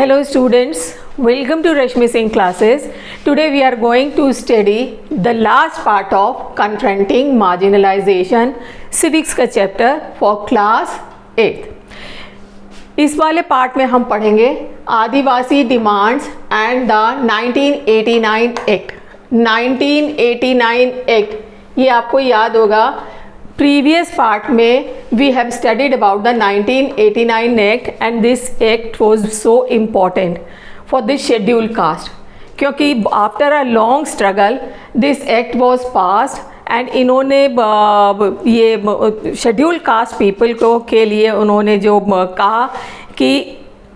Hello students, welcome to Rashmi Singh classes. Today we are going to study the last part of confronting marginalization civics का chapter for class 8. इस वाले part में हम पढ़ेंगे Adivasi demands and the 1989 act. 1989 act ये आपको याद होगा, previous part में we have studied about the 1989 act and this act was so important for this scheduled caste क्योंकि after a long struggle this act was passed and इन्होंने ये scheduled caste people को के लिए उन्होंने जो कहा कि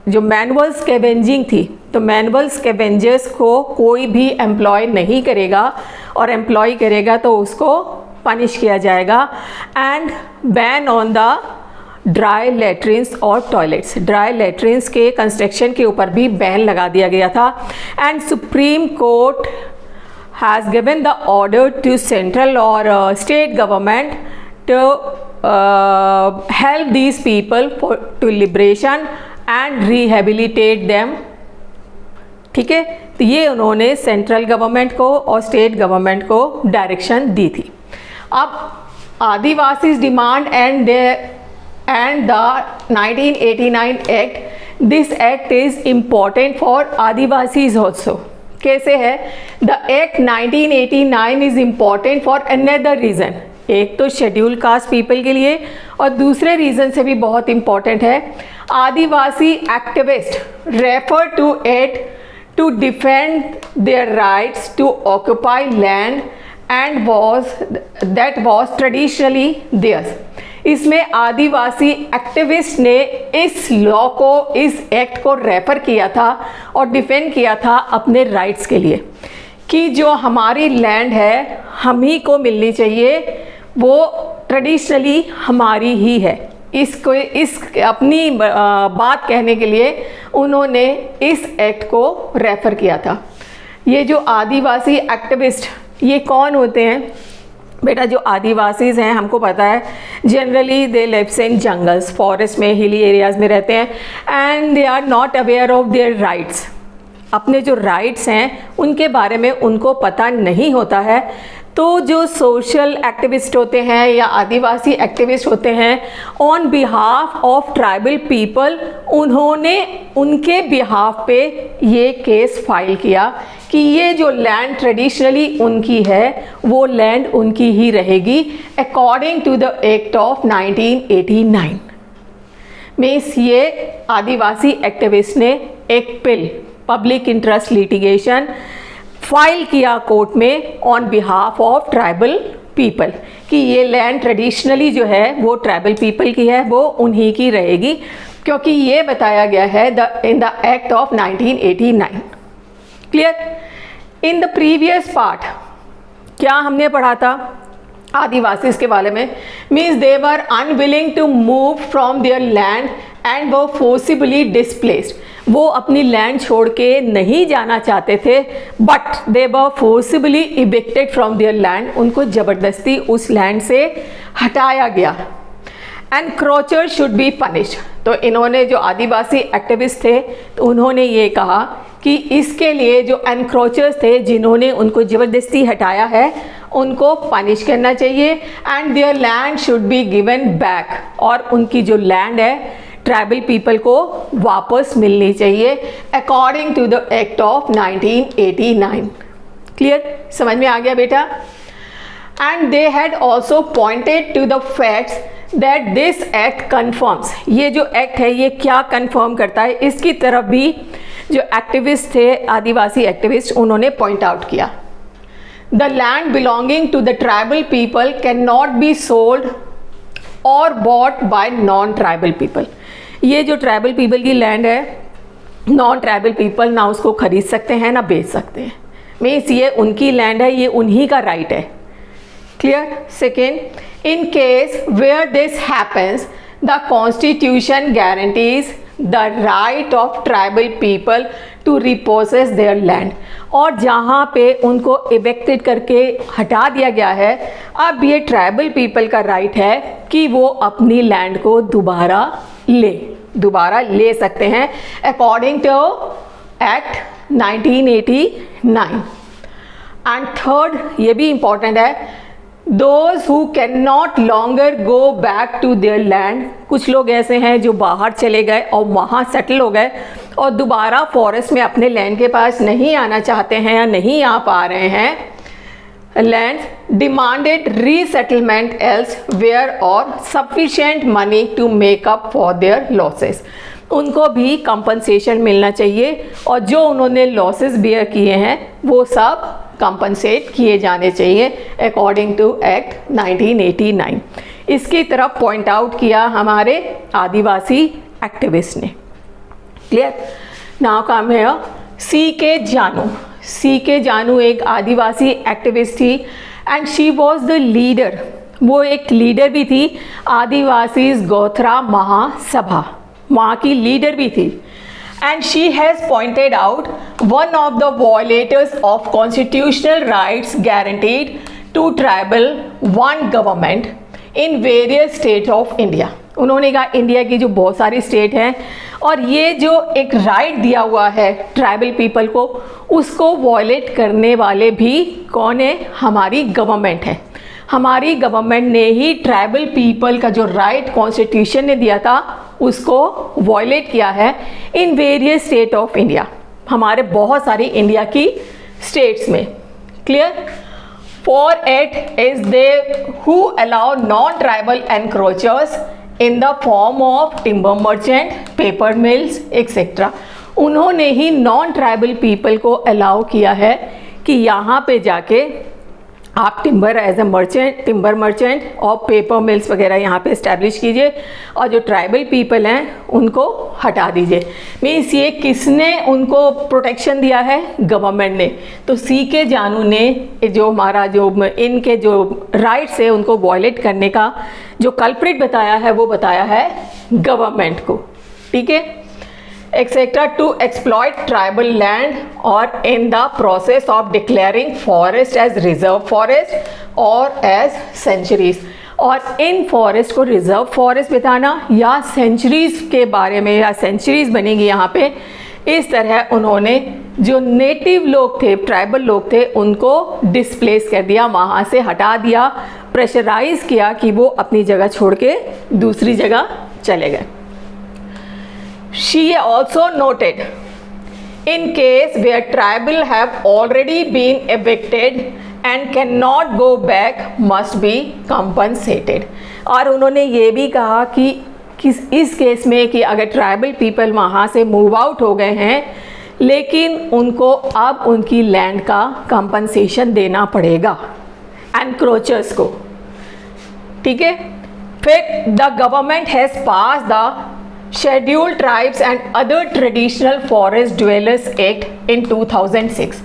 जो मैनुअल स्कैवेंजिंग थी तो मैनुअल स्कैवेंजर्स को कोई भी एम्प्लॉय नहीं करेगा और एम्प्लॉय करेगा तो उसको पनिश किया जाएगा and ban on the dry latrines और टॉयलेट्स। ड्राई लेट्रिन्स के कंस्ट्रक्शन के ऊपर भी बैन लगा दिया गया था and supreme court has given the order to central और state government to help these people to liberation and rehabilitate them. ठीक है, तो ये उन्होंने सेंट्रल गवर्नमेंट को और स्टेट गवर्नमेंट को डायरेक्शन दी थी। अब Adivasi demand and the 1989 act, this act is important for Adivasis also. कैसे है? The act 1989 is important for another reason. एक तो शेड्यूल कास्ट पीपल के लिए और दूसरे रीज़न से भी बहुत इम्पॉर्टेंट है। Adivasi activist refer to it to defend their rights to occupy land and that was traditionally theirs। इसमें आदिवासी एक्टिविस्ट ने इस लॉ को, इस एक्ट को रेफर किया था और डिफेंड किया था अपने राइट्स के लिए कि जो हमारी लैंड है हम ही को मिलनी चाहिए, वो ट्रेडिशनली हमारी ही है। इसको इस अपनी बात कहने के लिए उन्होंने इस एक्ट को रेफर किया था। ये जो आदिवासी एक्टिविस्ट ये कौन होते हैं बेटा? जो आदिवासीज़ हैं हमको पता है generally they lives in jungles, forest में, हिली एरियाज़ में रहते हैं and they are not aware of their rights. अपने जो राइट्स हैं उनके बारे में उनको पता नहीं होता है। तो जो सोशल एक्टिविस्ट होते हैं या आदिवासी एक्टिविस्ट होते हैं on behalf of tribal people, उन्होंने उनके बिहाफ पे ये केस फाइल किया कि ये जो लैंड ट्रेडिशनली उनकी है वो लैंड उनकी ही रहेगी according to the act of 1989। Means ये आदिवासी एक्टिविस्ट ने एक PIL public interest litigation file किया कोर्ट में on behalf of tribal people कि ये लैंड ट्रेडिशनली जो है वो ट्राइबल पीपल की है, वो उन्हीं की रहेगी क्योंकि ये बताया गया है in the act of 1989। Clear? In the previous part क्या हमने पढ़ा था आदिवासीज के बारे में? Means they were unwilling to move from their land and वो फोर्सिबली डिस्प्लेस्ड। वो अपनी लैंड छोड़ के नहीं जाना चाहते थे but they were forcibly evicted from their land. उनको ज़बरदस्ती उस लैंड से हटाया गया। Encroacher should be punished. तो इन्होंने जो आदिवासी एक्टिविस्ट थे तो उन्होंने ये कहा कि इसके लिए जो एनक्रोचर्स थे जिन्होंने उनको ज़बरदस्ती हटाया है उनको पनिश करना चाहिए and there land should be given back, और उनकी जो लैंड है ट्राइबल पीपल को वापस मिलनी चाहिए according to the act of 1989। Clear? समझ में आ गया बेटा? And they had also pointed to the facts that this act confirms. ये जो एक्ट है ये क्या कन्फर्म करता है, इसकी तरफ भी जो एक्टिविस्ट थे आदिवासी एक्टिविस्ट उन्होंने पॉइंट आउट किया। The land belonging to the tribal people can not be sold और bought by non tribal people. ये जो ट्राइबल पीपल की लैंड है नॉन ट्राइबल पीपल ना उसको खरीद सकते हैं ना बेच सकते हैं। मीन्स ये उनकी लैंड है, ये उन्हीं का राइट है। Clear? Second, in case where this happens the constitution guarantees the right of tribal people to repossess their land. और जहाँ पे उनको इवेक्टेड करके हटा दिया गया है अब ये ट्राइबल पीपल का राइट है कि वो अपनी लैंड को दोबारा दोबारा ले सकते हैं according to act 1989। And third, ये भी इंपॉर्टेंट है, those who can not longer go back to their land. कुछ लोग ऐसे हैं जो बाहर चले गए और वहाँ सेटल हो गए और दोबारा फॉरेस्ट में अपने लैंड के पास नहीं आना चाहते हैं या नहीं आ पा रहे हैं, land demanded resettlement elsewhere और sufficient money to make up for their losses. उनको भी कंपनसेशन मिलना चाहिए और जो उन्होंने लॉसेस बियर किए हैं वो सब कंपनसेट किए जाने चाहिए अकॉर्डिंग टू एक्ट 1989। इसकी तरफ पॉइंट आउट किया हमारे आदिवासी एक्टिविस्ट ने। क्लियर? नाउ कम है C.K. जानू। C.K. जानू एक आदिवासी एक्टिविस्ट थी and she was the leader, वो एक लीडर भी थी आदिवासी गोथरा महासभा, वहाँ की लीडर भी थी। And she has pointed out one of the violators of constitutional rights guaranteed to tribal one government in various states of India। उन्होंने कहा इंडिया की जो बहुत सारी स्टेट हैं और ये जो एक राइट दिया हुआ है ट्राइबल पीपल को, उसको वॉयलेट करने वाले भी कौन है? हमारी गवर्नमेंट है। हमारी गवर्नमेंट ने ही ट्राइबल पीपल का जो राइट कॉन्स्टिट्यूशन ने दिया था उसको वॉयलेट किया है in various state of India, हमारे बहुत सारी इंडिया की स्टेट्स में। Clear? For it is they who allow non tribal encroachers in the form of timber merchant, paper mills etcetera. उन्होंने ही नॉन ट्राइबल पीपल को अलाउ किया है कि यहाँ पे जाके आप timber as a merchant, timber merchant और पेपर मिल्स वगैरह यहाँ पे इस्टेब्लिश कीजिए और जो ट्राइबल पीपल हैं उनको हटा दीजिए। मीन्स ये किसने उनको प्रोटेक्शन दिया है? गवर्नमेंट ने। तो C.K. जानू ने जो हमारा जो इनके जो राइट्स है उनको वॉयलेट करने का जो कल्प्रिट बताया है वो बताया है गवर्नमेंट को। ठीक है? Etcetera to exploit tribal land और in the process of declaring forest as reserve forest और एज सेंचुरीज। और इन फॉरेस्ट को रिजर्व फॉरेस्ट बताना या सेंचुरीज के बारे में, या सेंचुरीज बनेगी यहाँ पे, इस तरह उन्होंने जो नेटिव लोग थे, ट्राइबल लोग थे, उनको डिस्प्लेस कर दिया, वहाँ से हटा दिया, प्रेशराइज किया कि वो अपनी जगह छोड़ के दूसरी जगह चले गए। She also noted, in case where tribal have already been evicted and cannot go back must be compensated। और उन्होंने ये भी कहा कि इस केस में कि अगर ट्राइबल पीपल वहाँ से मूव आउट हो गए हैं लेकिन उनको अब उनकी लैंड का कंपनसेशन देना पड़ेगा एनक्रोचर्स को। ठीक है? फिर the government has pass the Scheduled Tribes and Other Traditional Forest Dwellers Act in 2006।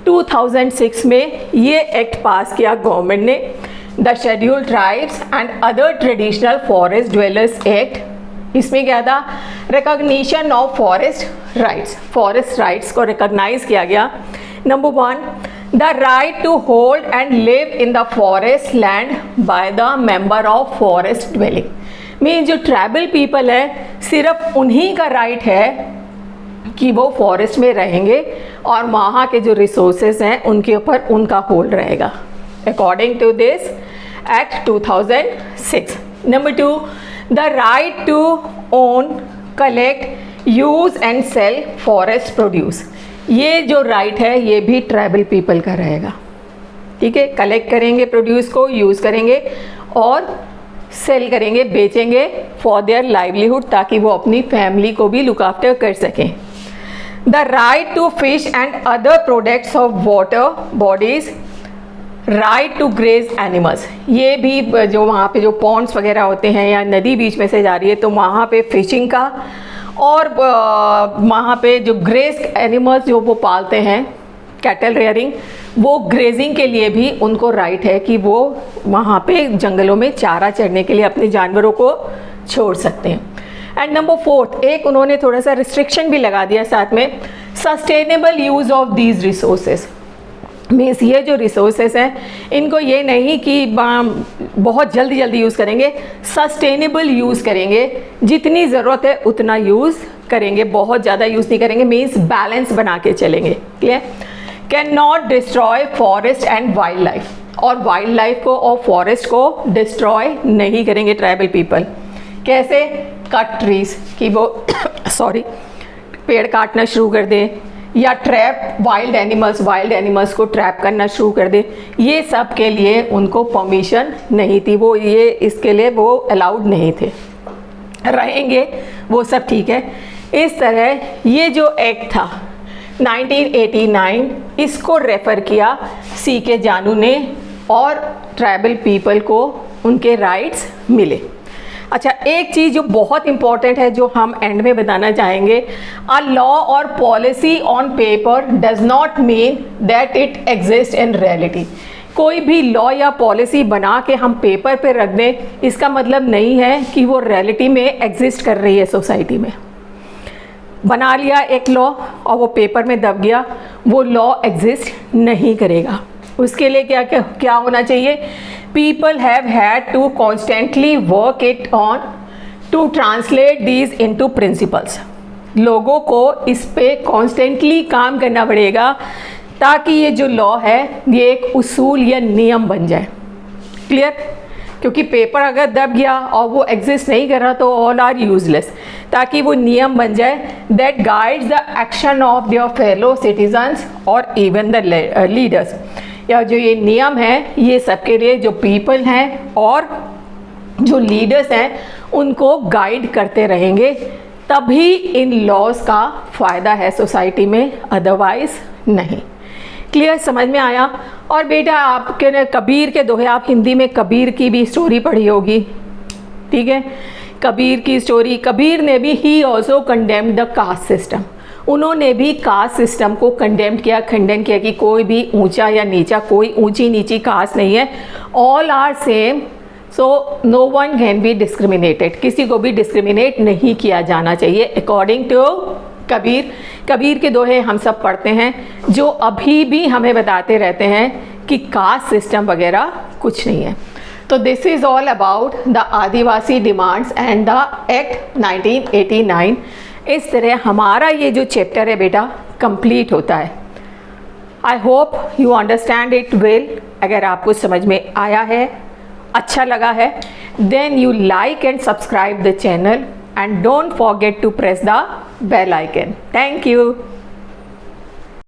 2006 में ये एक्ट पास किया गवर्नमेंट ने, the scheduled tribes and other traditional forest dwellers act. इसमें क्या था? Recognition of forest rights, forest rights को recognise किया गया। Number 1, the right to hold and live in the forest land by the member of forest dwelling. Mean जो tribal people है सिर्फ उन्हीं का राइट है कि वो फॉरेस्ट में रहेंगे और वहाँ के जो रिसोर्सेज हैं उनके ऊपर उनका होल्ड रहेगा according to this act 2006। Number 2, the right to own, collect, use and sell forest produce. ये जो राइट है ये भी ट्राइबल पीपल का रहेगा। ठीक है? कलेक्ट करेंगे प्रोड्यूस को, यूज़ करेंगे और सेल करेंगे, बेचेंगे फॉर देयर लाइवलीहुड, ताकि वो अपनी फैमिली को भी लुक आफ्टर कर सकें। The right to fish and other products of water bodies, right to graze animals. ये भी जो वहाँ पे जो पॉन्ड्स वगैरह होते हैं या नदी बीच में से जा रही है तो वहाँ पे फिशिंग का और वहाँ पे जो ग्रेज एनिमल्स जो वो पालते हैं, कैटल रेयरिंग, वो ग्रेजिंग के लिए भी उनको राइट है कि वो वहाँ पे जंगलों में चारा चरने के लिए अपने जानवरों को छोड़ सकते हैं। एंड नंबर 4, एक उन्होंने थोड़ा सा रिस्ट्रिक्शन भी लगा दिया साथ में, sustainable use of these resources. Means ये जो रिसोर्सेस हैं इनको ये नहीं कि बहुत जल्दी जल्दी यूज़ करेंगे, सस्टेनेबल यूज़ करेंगे, जितनी ज़रूरत है उतना यूज़ करेंगे, बहुत ज़्यादा यूज़ नहीं करेंगे, मीन्स बैलेंस बना के चलेंगे। Clear? Can not destroy forest and wild life, और वाइल्ड लाइफ को और फॉरेस्ट को डिस्ट्रॉय नहीं करेंगे ट्राइबल पीपल। कैसे? कट ट्रीज, कि वो सॉरी पेड़ काटना शुरू कर दे, या ट्रैप वाइल्ड एनिमल्स को ट्रैप करना शुरू कर दे, ये सब के लिए उनको परमिशन नहीं थी, वो ये इसके लिए वो अलाउड नहीं थे। रहेंगे वो सब ठीक है। इस तरह ये जो एक्ट था 1989, इसको रेफ़र किया C.K. जानू ने, और ट्राइबल पीपल को उनके राइट्स मिले। अच्छा, एक चीज़ जो बहुत इंपॉर्टेंट है जो हम एंड में बताना चाहेंगे, अ लॉ और policy on paper does not mean that it exist in reality. कोई भी लॉ या पॉलिसी बना के हम पेपर पे रख दें, इसका मतलब नहीं है कि वो रियलिटी में एग्जिस्ट कर रही है सोसाइटी में। बना लिया एक लॉ और वो पेपर में दब गया, वो लॉ एग्जिस्ट नहीं करेगा। उसके लिए क्या क्या क्या होना चाहिए? People have had to constantly work it on to translate these into principles. लोगों को इस पे कॉन्स्टेंटली काम करना पड़ेगा ताकि ये जो लॉ है ये एक उसूल या नियम बन जाए। क्लियर? क्योंकि पेपर अगर दब गया और वो एग्जिस्ट नहीं कर रहा तो ऑल आर यूजलेस। ताकि वो नियम बन जाए that guides the action of your fellow citizens और इवन द लीडर्स। या जो ये नियम है ये सबके लिए जो पीपल हैं और जो लीडर्स हैं उनको गाइड करते रहेंगे, तभी इन लॉज का फ़ायदा है सोसाइटी में, अदरवाइज नहीं। क्लियर? समझ में आया? और बेटा आपके कबीर के दोहे, आप हिंदी में कबीर की भी स्टोरी पढ़ी होगी, ठीक है? कबीर की स्टोरी, कबीर ने भी he also condemned the caste system. उन्होंने भी कास्ट सिस्टम को कंडेम किया, खंडन किया कि कोई भी ऊंचा या नीचा, कोई ऊंची नीची कास्ट नहीं है, all are same, so no one can be discriminated. किसी को भी डिस्क्रिमिनेट नहीं किया जाना चाहिए अकॉर्डिंग टू कबीर। कबीर के दोहे हम सब पढ़ते हैं जो अभी भी हमें बताते रहते हैं कि कास्ट सिस्टम वगैरह कुछ नहीं है। तो this is all about the Adivasi demands and the act 1989। इस तरह हमारा ये जो चैप्टर है बेटा कंप्लीट होता है। I hope you understand it well. अगर आपको समझ में आया है, अच्छा लगा है, then you like and subscribe the channel and don't forget to press the bell icon. Thank you.